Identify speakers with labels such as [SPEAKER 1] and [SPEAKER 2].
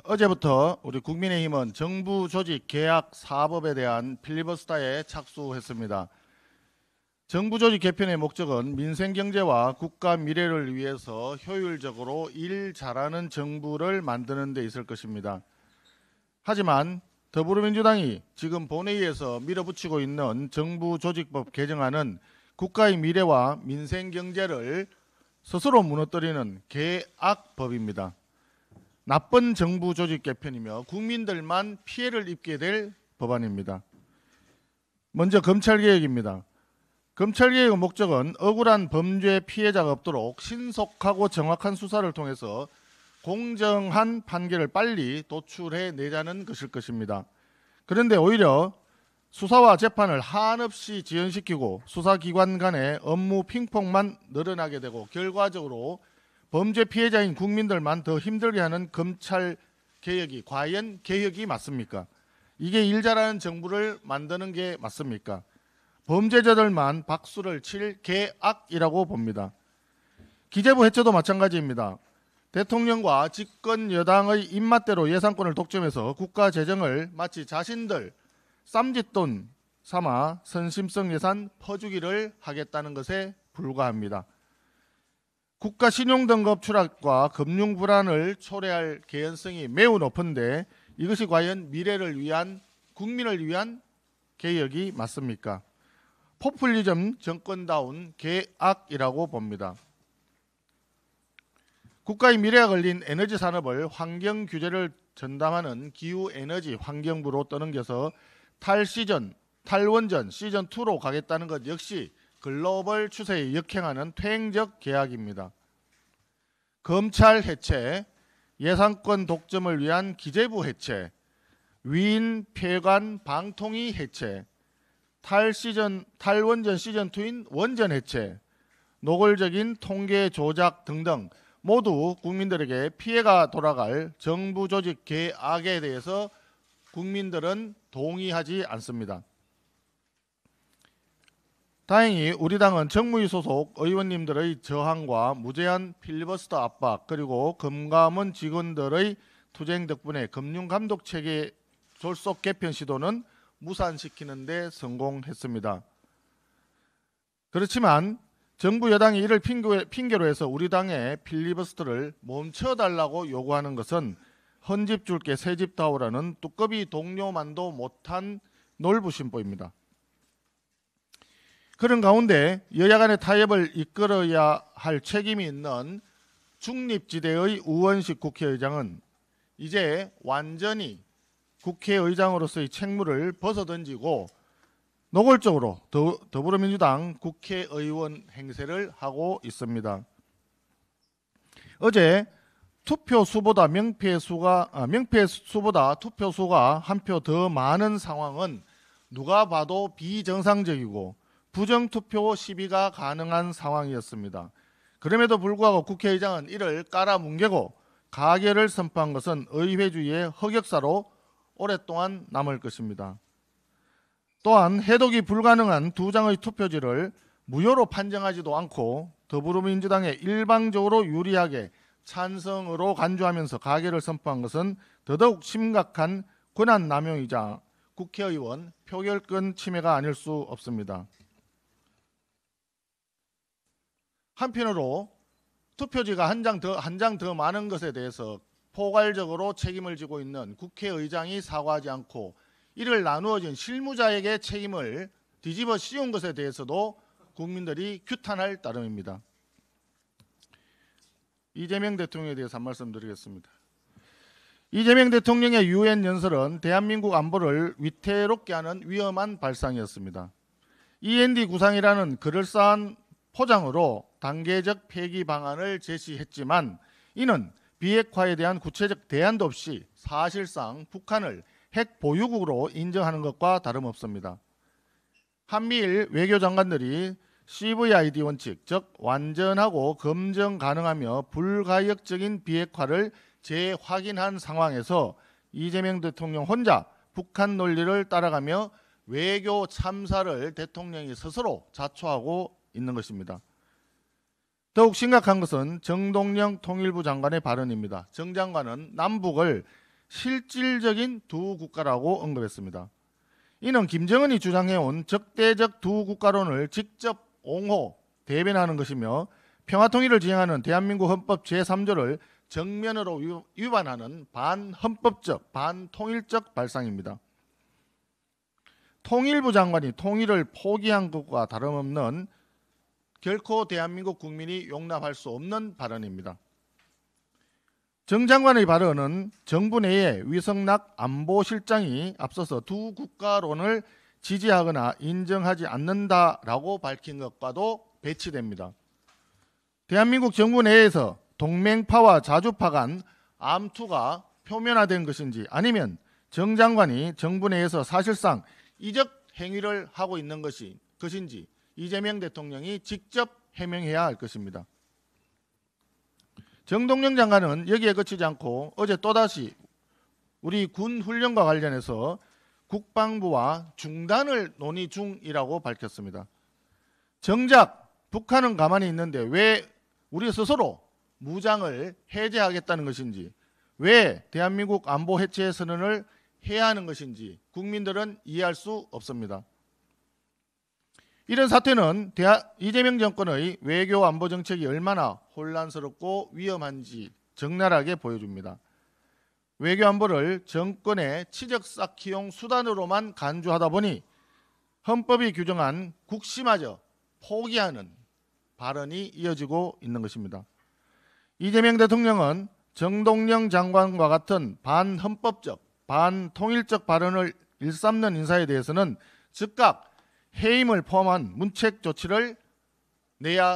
[SPEAKER 1] 어제부터 우리 국민의힘은 정부 조직 계약 사법에 대한 필리버스터에 착수했습니다. 정부 조직 개편의 목적은 민생 경제와 국가 미래를 위해서 효율적으로 일 잘하는 정부를 만드는 데 있을 것입니다. 하지만 더불어민주당이 지금 본회의에서 밀어붙이고 있는 정부 조직법 개정안은 국가의 미래와 민생 경제를 스스로 무너뜨리는 계악법입니다. 나쁜 정부 조직 개편이며 국민들만 피해를 입게 될 법안입니다. 먼저 검찰개혁입니다. 검찰개혁의 목적은 억울한 범죄 피해자가 없도록 신속하고 정확한 수사를 통해서 공정한 판결을 빨리 도출해내자는 것일 것입니다. 그런데 오히려 수사와 재판을 한없이 지연시키고 수사기관 간의 업무 핑퐁만 늘어나게 되고 결과적으로 범죄 피해자인 국민들만 더 힘들게 하는 검찰 개혁이 과연 개혁이 맞습니까? 이게 일 잘하는 정부를 만드는 게 맞습니까? 범죄자들만 박수를 칠 계악이라고 봅니다. 기재부 해체도 마찬가지입니다. 대통령과 집권 여당의 입맛대로 예산권을 독점해서 국가 재정을 마치 자신들 쌈짓돈 삼아 선심성 예산 퍼주기를 하겠다는 것에 불과합니다. 국가 신용등급 추락과 금융 불안을 초래할 개연성이 매우 높은데 이것이 과연 미래를 위한 국민을 위한 개혁이 맞습니까? 포퓰리즘 정권다운 계악이라고 봅니다. 국가의 미래가 걸린 에너지 산업을 환경 규제를 전담하는 기후에너지 환경부로 떠넘겨서 탈원전 시즌2로 가겠다는 것 역시 글로벌 추세에 역행하는 퇴행적 계약입니다. 검찰 해체, 예산권 독점을 위한 기재부 해체, 위인 폐관 방통위 해체, 탈원전 시즌2인 원전 해체, 노골적인 통계 조작 등등 모두 국민들에게 피해가 돌아갈 정부 조직 계악에 대해서 국민들은 동의하지 않습니다. 다행히 우리 당은 정무위 소속 의원님들의 저항과 무제한 필리버스터 압박 그리고 금감원 직원들의 투쟁 덕분에 금융감독체계 졸속 개편 시도는 무산시키는 데 성공했습니다. 그렇지만 정부 여당이 이를 핑계로 해서 우리 당의 필리버스터를 멈춰달라고 요구하는 것은 헌집 줄게 새집 다오라는 뚜꺼비 동료만도 못한 놀부심보입니다. 그런 가운데 여야 간의 타협을 이끌어야 할 책임이 있는 중립지대의 우원식 국회의장은 이제 완전히 국회의장으로서의 책무를 벗어던지고 노골적으로 더불어민주당 국회의원 행세를 하고 있습니다. 어제 투표수보다 명패수보다 투표수가 한 표 더 많은 상황은 누가 봐도 비정상적이고 부정투표 시비가 가능한 상황이었습니다. 그럼에도 불구하고 국회의장은 이를 깔아뭉개고 가결을 선포한 것은 의회주의의 흑역사로 오랫동안 남을 것입니다. 또한 해독이 불가능한 두 장의 투표지를 무효로 판정하지도 않고 더불어민주당에 일방적으로 유리하게 찬성으로 간주하면서 가결을 선포한 것은 더더욱 심각한 권한남용이자 국회의원 표결권 침해가 아닐 수 없습니다. 한편으로 투표지가 한 장 더 많은 것에 대해서 포괄적으로 책임을 지고 있는 국회의장이 사과하지 않고 이를 나누어진 실무자에게 책임을 뒤집어 씌운 것에 대해서도 국민들이 규탄할 따름입니다. 이재명 대통령에 대해서 한 말씀 드리겠습니다. 이재명 대통령의 유엔 연설은 대한민국 안보를 위태롭게 하는 위험한 발상이었습니다. END 구상이라는 그럴싸한 포장으로 단계적 폐기 방안을 제시했지만 이는 비핵화에 대한 구체적 대안도 없이 사실상 북한을 핵 보유국으로 인정하는 것과 다름없습니다. 한미일 외교장관들이 CVID 원칙, 즉 완전하고 검증 가능하며 불가역적인 비핵화를 재확인한 상황에서 이재명 대통령 혼자 북한 논리를 따라가며 외교 참사를 대통령이 스스로 자초하고 있는 것입니다. 더욱 심각한 것은 정동영 통일부 장관의 발언입니다. 정 장관은 남북을 실질적인 두 국가라고 언급했습니다. 이는 김정은이 주장해온 적대적 두 국가론을 직접 옹호, 대변하는 것이며 평화통일을 지향하는 대한민국 헌법 제3조를 정면으로 위반하는 반헌법적, 반통일적 발상입니다. 통일부 장관이 통일을 포기한 것과 다름없는 결코 대한민국 국민이 용납할 수 없는 발언입니다. 정 장관의 발언은 정부 내의 위성락 안보실장이 앞서서 두 국가론을 지지하거나 인정하지 않는다라고 밝힌 것과도 배치됩니다. 대한민국 정부 내에서 동맹파와 자주파 간 암투가 표면화된 것인지 아니면 정 장관이 정부 내에서 사실상 이적 행위를 하고 있는 것인지 이재명 대통령이 직접 해명해야 할 것입니다. 정동영 장관은 여기에 그치지 않고 어제 또다시 우리 군 훈련과 관련해서 국방부와 중단을 논의 중이라고 밝혔습니다. 정작 북한은 가만히 있는데 왜 우리 스스로 무장을 해제하겠다는 것인지, 왜 대한민국 안보 해체 선언을 해야 하는 것인지 국민들은 이해할 수 없습니다. 이런 사태는 이재명 정권의 외교 안보 정책이 얼마나 혼란스럽고 위험한지 적나라하게 보여줍니다. 외교 안보를 정권의 치적 쌓기용 수단으로만 간주하다 보니 헌법이 규정한 국시마저 포기하는 발언이 이어지고 있는 것입니다. 이재명 대통령은 정동영 장관과 같은 반헌법적, 반통일적 발언을 일삼는 인사에 대해서는 즉각 해임을 포함한 문책 조치를 내야